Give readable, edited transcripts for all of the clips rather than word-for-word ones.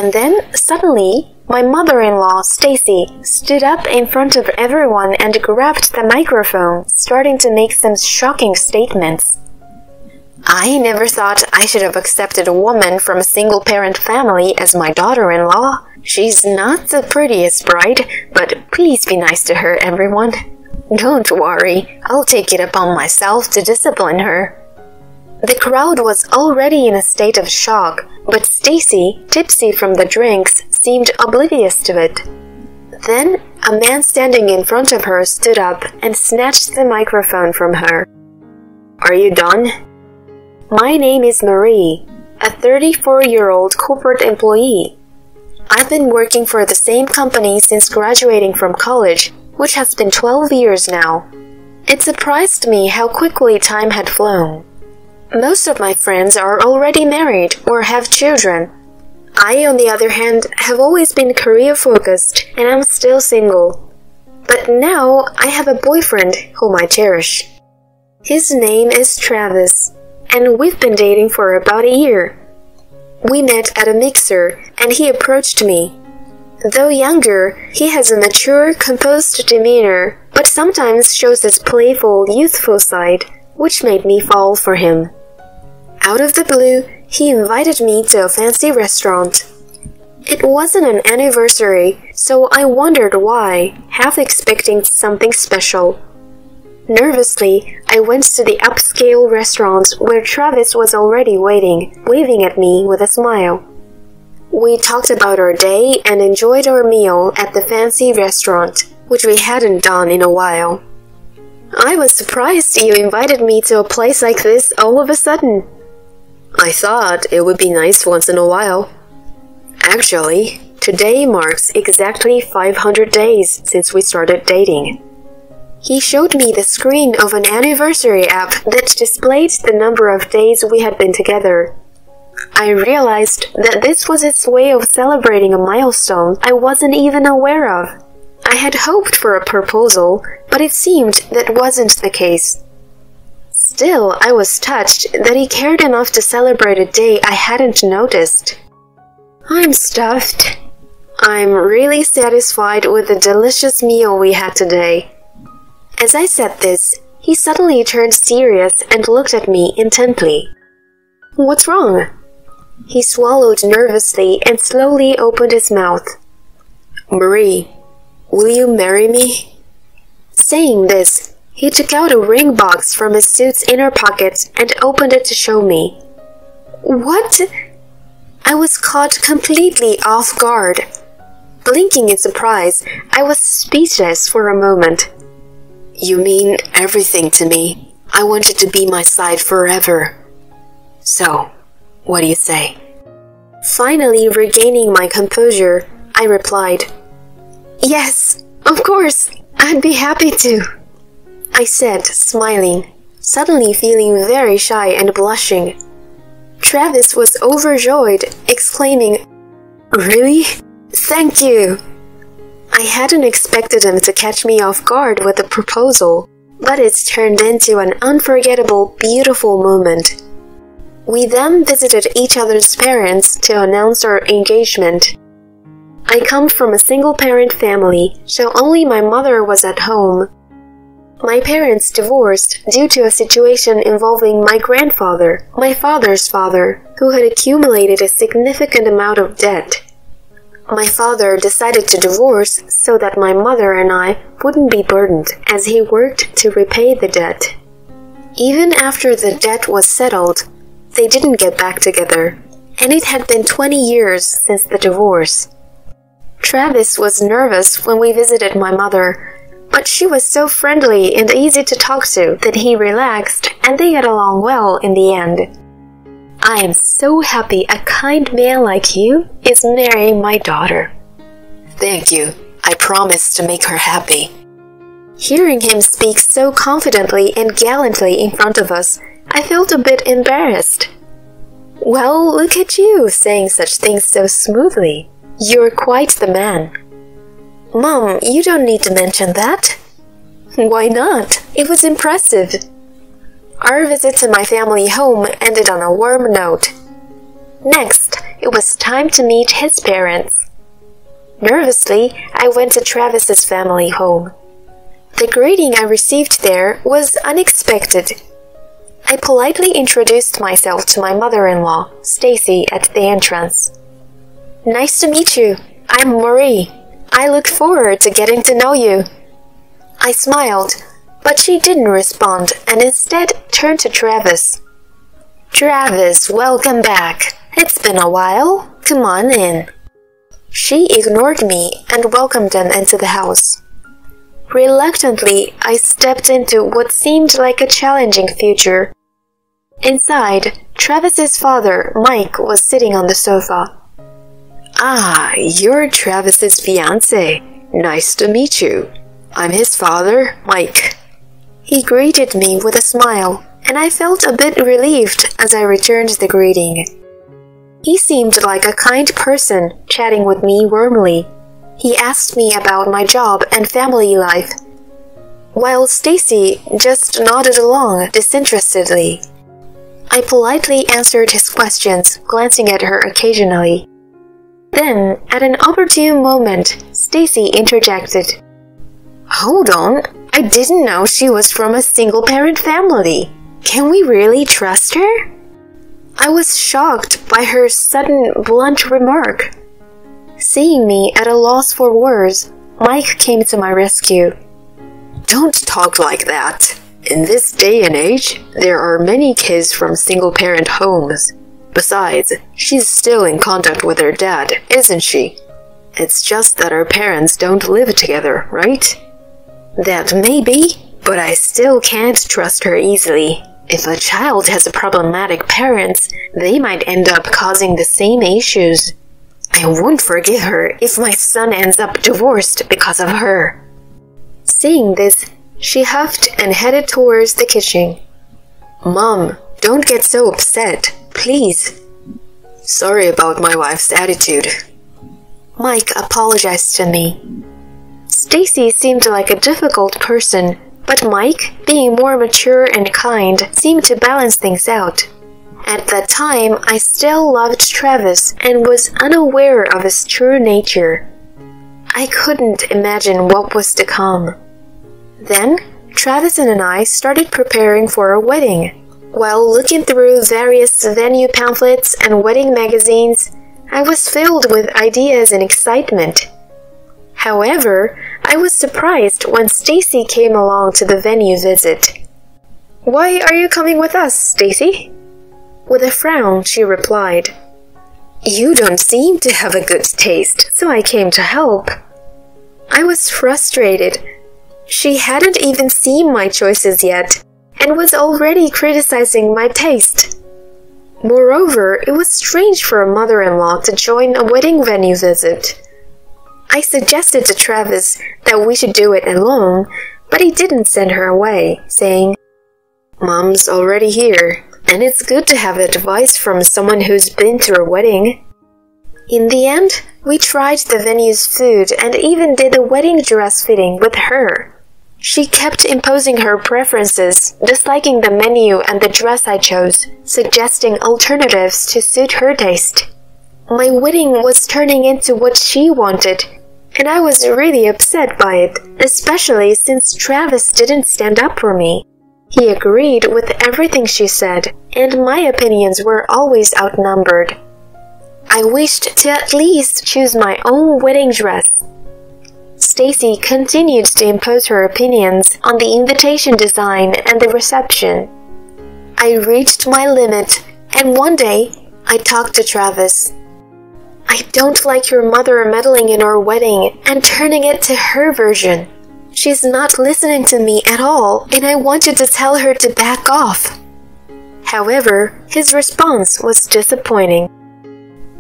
And then, suddenly, my mother-in-law, Stacy, stood up in front of everyone and grabbed the microphone, starting to make some shocking statements. I never thought I should have accepted a woman from a single-parent family as my daughter-in-law. She's not the prettiest bride, but please be nice to her, everyone. Don't worry, I'll take it upon myself to discipline her. The crowd was already in a state of shock, but Stacy, tipsy from the drinks, seemed oblivious to it. Then, a man standing in front of her stood up and snatched the microphone from her. Are you done? My name is Marie, a 34-year-old corporate employee. I've been working for the same company since graduating from college, which has been 12 years now. It surprised me how quickly time had flown. Most of my friends are already married or have children. I, on the other hand, have always been career-focused and I'm still single. But now I have a boyfriend whom I cherish. His name is Travis, and we've been dating for about a year. We met at a mixer and he approached me. Though younger, he has a mature, composed demeanor, but sometimes shows his playful, youthful side, which made me fall for him. Out of the blue, he invited me to a fancy restaurant. It wasn't an anniversary, so I wondered why, half expecting something special. Nervously, I went to the upscale restaurant where Travis was already waiting, waving at me with a smile. We talked about our day and enjoyed our meal at the fancy restaurant, which we hadn't done in a while. I was surprised you invited me to a place like this all of a sudden. I thought it would be nice once in a while. Actually, today marks exactly 500 days since we started dating. He showed me the screen of an anniversary app that displayed the number of days we had been together. I realized that this was his way of celebrating a milestone I wasn't even aware of. I had hoped for a proposal, but it seemed that wasn't the case. Still, I was touched that he cared enough to celebrate a day I hadn't noticed. I'm stuffed. I'm really satisfied with the delicious meal we had today. As I said this, he suddenly turned serious and looked at me intently. What's wrong? He swallowed nervously and slowly opened his mouth. Marie, will you marry me? Saying this, he took out a ring box from his suit's inner pocket and opened it to show me. What? I was caught completely off guard. Blinking in surprise, I was speechless for a moment. You mean everything to me. I want you to be my side forever. So, what do you say? Finally regaining my composure, I replied, Yes, of course, I'd be happy to. I said, smiling, suddenly feeling very shy and blushing. Travis was overjoyed, exclaiming, Really? Thank you! I hadn't expected him to catch me off guard with a proposal, but it turned into an unforgettable, beautiful moment. We then visited each other's parents to announce our engagement. I come from a single-parent family, so only my mother was at home. My parents divorced due to a situation involving my grandfather, my father's father, who had accumulated a significant amount of debt. My father decided to divorce so that my mother and I wouldn't be burdened as he worked to repay the debt. Even after the debt was settled, they didn't get back together, and it had been 20 years since the divorce. Travis was nervous when we visited my mother, but she was so friendly and easy to talk to that he relaxed and they got along well in the end. I am so happy a kind man like you is marrying my daughter. Thank you. I promise to make her happy. Hearing him speak so confidently and gallantly in front of us, I felt a bit embarrassed. Well, look at you saying such things so smoothly. You're quite the man. Mom, you don't need to mention that. Why not? It was impressive. Our visit to my family home ended on a warm note. Next, it was time to meet his parents. Nervously, I went to Travis's family home. The greeting I received there was unexpected. I politely introduced myself to my mother-in-law, Stacy, at the entrance. "Nice to meet you. I'm Marie. I look forward to getting to know you." I smiled, but she didn't respond and instead turned to Travis. "Travis, welcome back. It's been a while. Come on in." She ignored me and welcomed them into the house. Reluctantly, I stepped into what seemed like a challenging future. Inside, Travis's father, Mike, was sitting on the sofa. "Ah, you're Travis's fiancé. Nice to meet you. I'm his father, Mike." He greeted me with a smile, and I felt a bit relieved as I returned the greeting. He seemed like a kind person, chatting with me warmly. He asked me about my job and family life, while Stacy just nodded along disinterestedly. I politely answered his questions, glancing at her occasionally. Then, at an opportune moment, Stacy interjected. "Hold on, I didn't know she was from a single-parent family. Can we really trust her?" I was shocked by her sudden, blunt remark. Seeing me at a loss for words, Mike came to my rescue. "Don't talk like that. In this day and age, there are many kids from single-parent homes. Besides, she's still in contact with her dad, isn't she? It's just that her parents don't live together, right?" "That may be, but I still can't trust her easily. If a child has problematic parents, they might end up causing the same issues. I won't forgive her if my son ends up divorced because of her." Saying this, she huffed and headed towards the kitchen. "Mom, don't get so upset, please. Sorry about my wife's attitude." Mike apologized to me. Stacy seemed like a difficult person, but Mike, being more mature and kind, seemed to balance things out. At that time, I still loved Travis and was unaware of his true nature. I couldn't imagine what was to come. Then, Travis and I started preparing for our wedding. While looking through various venue pamphlets and wedding magazines, I was filled with ideas and excitement. However, I was surprised when Stacy came along to the venue visit. "Why are you coming with us, Stacy?" With a frown, she replied, "You don't seem to have a good taste, so I came to help." I was frustrated. She hadn't even seen my choices yet, and was already criticizing my taste. Moreover, it was strange for a mother-in-law to join a wedding venue visit. I suggested to Travis that we should do it alone, but he didn't send her away, saying, "Mom's already here, and it's good to have advice from someone who's been to a wedding." In the end, we tried the venue's food and even did a wedding dress fitting with her. She kept imposing her preferences, disliking the menu and the dress I chose, suggesting alternatives to suit her taste. My wedding was turning into what she wanted, and I was really upset by it, especially since Travis didn't stand up for me. He agreed with everything she said, and my opinions were always outnumbered. I wished to at least choose my own wedding dress. Stacy continued to impose her opinions on the invitation design and the reception. I reached my limit, and one day, I talked to Travis. "I don't like your mother meddling in our wedding and turning it to her version. She's not listening to me at all, and I wanted to tell her to back off." However, his response was disappointing.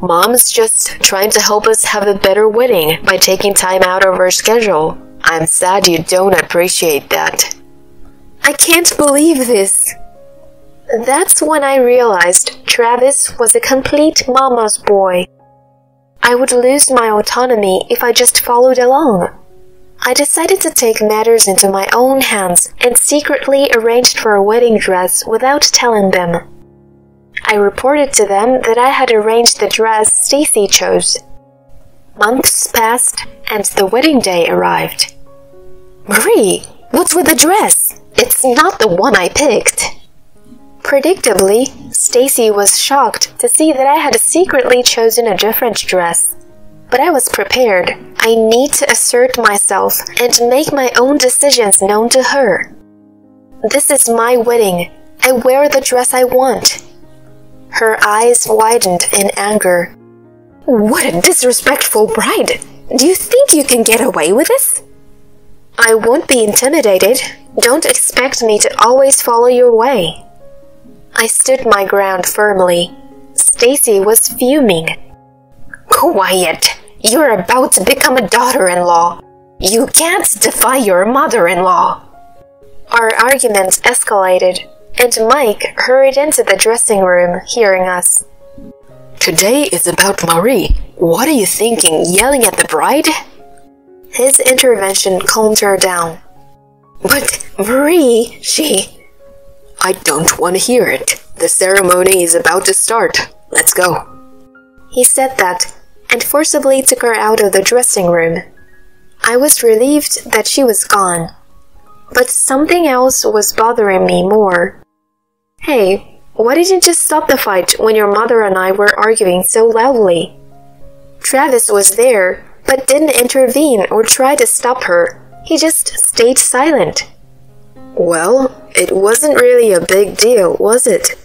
"Mom's just trying to help us have a better wedding by taking time out of her schedule. I'm sad you don't appreciate that." I can't believe this. That's when I realized Travis was a complete mama's boy. I would lose my autonomy if I just followed along. I decided to take matters into my own hands and secretly arranged for a wedding dress without telling them. I reported to them that I had arranged the dress Stacy chose. Months passed, and the wedding day arrived. Marie, what's with the dress? It's not the one I picked. Predictably, Stacy was shocked to see that I had secretly chosen a different dress. But I was prepared. I need to assert myself and make my own decisions known to her. This is my wedding. I wear the dress I want. Her eyes widened in anger. What a disrespectful bride! Do you think you can get away with this? I won't be intimidated. Don't expect me to always follow your way. I stood my ground firmly. Stacy was fuming. Quiet! You're about to become a daughter-in-law. You can't defy your mother-in-law. Our argument escalated, and Mike hurried into the dressing room, hearing us. Today is about Marie. What are you thinking, yelling at the bride? His intervention calmed her down. But Marie, I don't want to hear it. The ceremony is about to start. Let's go. He said that, and forcibly took her out of the dressing room. I was relieved that she was gone. But something else was bothering me more. Hey, why didn't you just stop the fight when your mother and I were arguing so loudly? Travis was there, but didn't intervene or try to stop her. He just stayed silent. Well, it wasn't really a big deal, was it?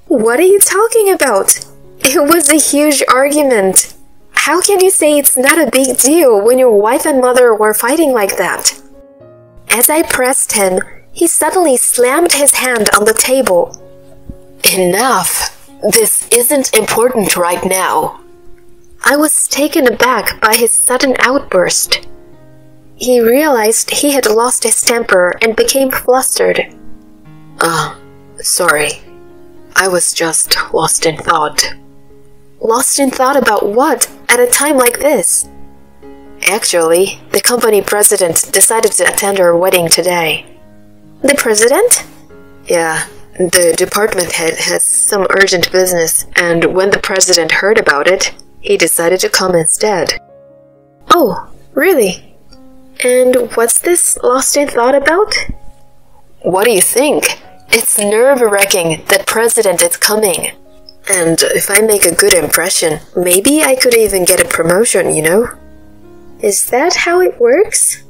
What are you talking about? It was a huge argument. How can you say it's not a big deal when your wife and mother were fighting like that? As I pressed him, he suddenly slammed his hand on the table. Enough! This isn't important right now. I was taken aback by his sudden outburst. He realized he had lost his temper and became flustered. Sorry. I was just lost in thought. Lost in thought about what, at a time like this? Actually, the company president decided to attend our wedding today. The president? Yeah, the department head has some urgent business, and when the president heard about it, he decided to come instead. Oh, really? And what's this lost in thought about? What do you think? It's nerve-wracking. The president is coming. And if I make a good impression, maybe I could even get a promotion, you know? Is that how it works?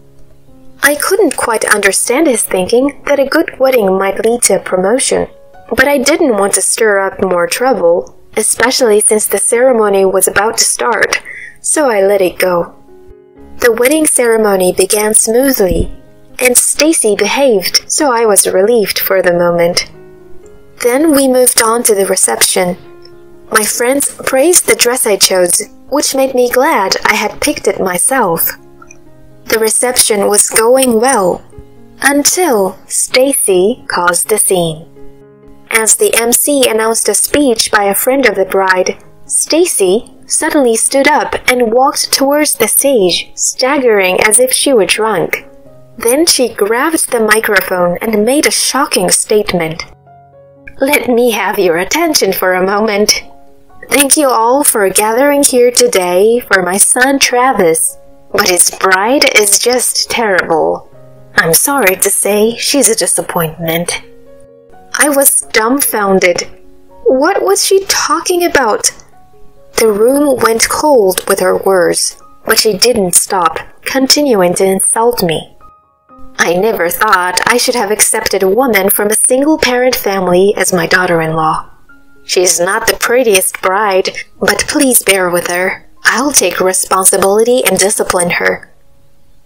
I couldn't quite understand his thinking that a good wedding might lead to a promotion, but I didn't want to stir up more trouble, especially since the ceremony was about to start, so I let it go. The wedding ceremony began smoothly, and Stacy behaved, so I was relieved for the moment. Then we moved on to the reception. My friends praised the dress I chose, which made me glad I had picked it myself. The reception was going well, until Stacy caused the scene. As the MC announced a speech by a friend of the bride, Stacy suddenly stood up and walked towards the stage, staggering as if she were drunk. Then she grabbed the microphone and made a shocking statement. Let me have your attention for a moment. Thank you all for gathering here today for my son Travis, but his bride is just terrible. I'm sorry to say she's a disappointment. I was dumbfounded. What was she talking about? The room went cold with her words, but she didn't stop, continuing to insult me. I never thought I should have accepted a woman from a single-parent family as my daughter-in-law. She's not the prettiest bride, but please bear with her. I'll take responsibility and discipline her.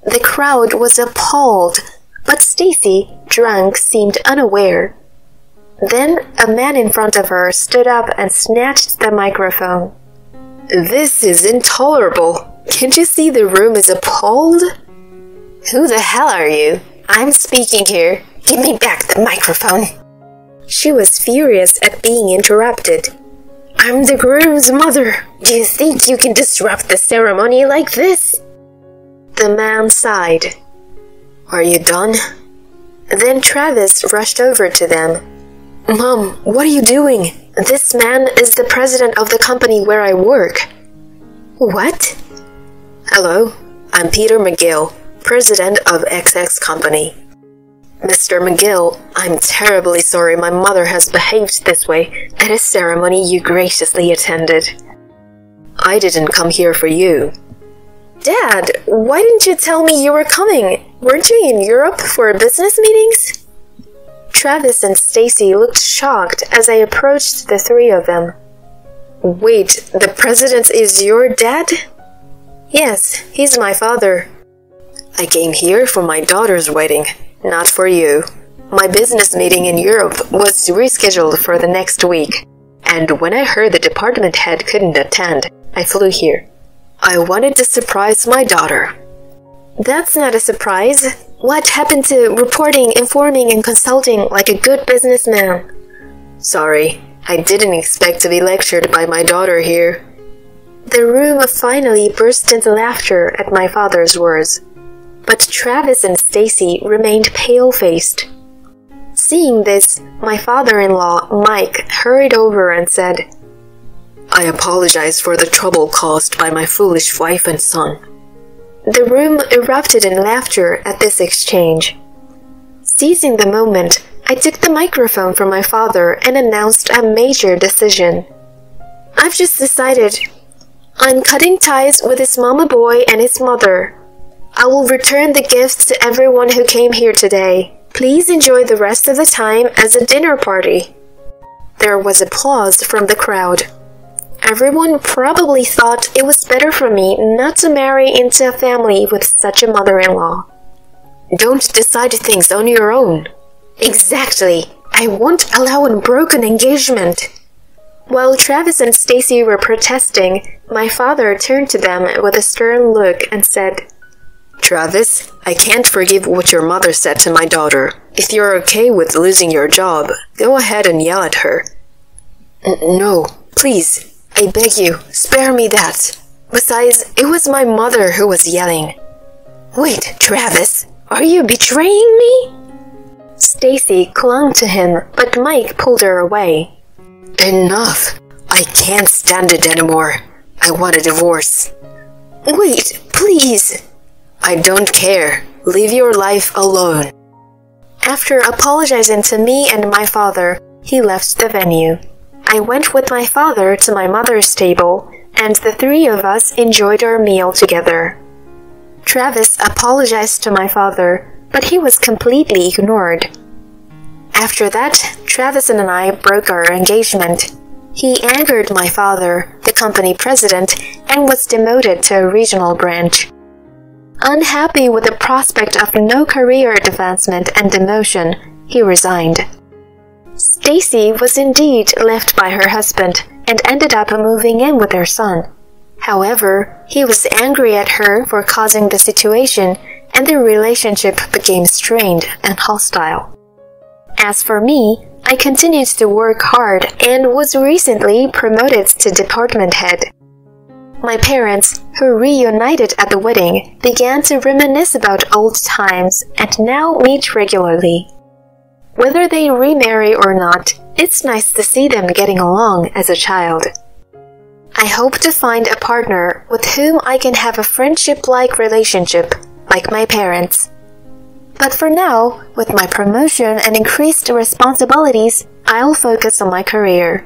The crowd was appalled, but Stacy, drunk, seemed unaware. Then a man in front of her stood up and snatched the microphone. This is intolerable. Can't you see the room is appalled? Who the hell are you? I'm speaking here. Give me back the microphone. She was furious at being interrupted. I'm the groom's mother. Do you think you can disrupt the ceremony like this? The man sighed. Are you done? Then Travis rushed over to them. Mom, what are you doing? This man is the president of the company where I work. What? Hello, I'm Peter McGill, president of XX Company. Mr. McGill, I'm terribly sorry my mother has behaved this way at a ceremony you graciously attended. I didn't come here for you. Dad, why didn't you tell me you were coming? Weren't you in Europe for business meetings? Travis and Stacy looked shocked as I approached the three of them. Wait, the president is your dad? Yes, he's my father. I came here for my daughter's wedding, not for you. My business meeting in Europe was rescheduled for the next week, and when I heard the department head couldn't attend, I flew here. I wanted to surprise my daughter. That's not a surprise. What happened to reporting, informing, and consulting like a good businessman? Sorry, I didn't expect to be lectured by my daughter here. The room finally burst into laughter at my father's words, but Travis and Stacy remained pale-faced. Seeing this, my father-in-law, Mike, hurried over and said, I apologize for the trouble caused by my foolish wife and son. The room erupted in laughter at this exchange. Seizing the moment, I took the microphone from my father and announced a major decision. I've just decided. I'm cutting ties with his mama boy and his mother. I will return the gifts to everyone who came here today. Please enjoy the rest of the time as a dinner party. There was applause from the crowd. Everyone probably thought it was better for me not to marry into a family with such a mother-in-law. Don't decide things on your own. Exactly. I won't allow a broken engagement. While Travis and Stacy were protesting, my father turned to them with a stern look and said, Travis, I can't forgive what your mother said to my daughter. If you're okay with losing your job, go ahead and yell at her. No, please. I beg you, spare me that. Besides, it was my mother who was yelling. Wait, Travis, are you betraying me? Stacy clung to him, but Mike pulled her away. Enough. I can't stand it anymore. I want a divorce. Wait, please. I don't care. Live your life alone. After apologizing to me and my father, he left the venue. I went with my father to my mother's table, and the three of us enjoyed our meal together. Travis apologized to my father, but he was completely ignored. After that, Travis and I broke our engagement. He angered my father, the company president, and was demoted to a regional branch. Unhappy with the prospect of no career advancement and demotion, he resigned. Stacy was indeed left by her husband and ended up moving in with her son. However, he was angry at her for causing the situation, and their relationship became strained and hostile. As for me, I continued to work hard and was recently promoted to department head. My parents, who reunited at the wedding, began to reminisce about old times and now meet regularly. Whether they remarry or not, it's nice to see them getting along as a child. I hope to find a partner with whom I can have a friendship-like relationship, like my parents. But for now, with my promotion and increased responsibilities, I'll focus on my career.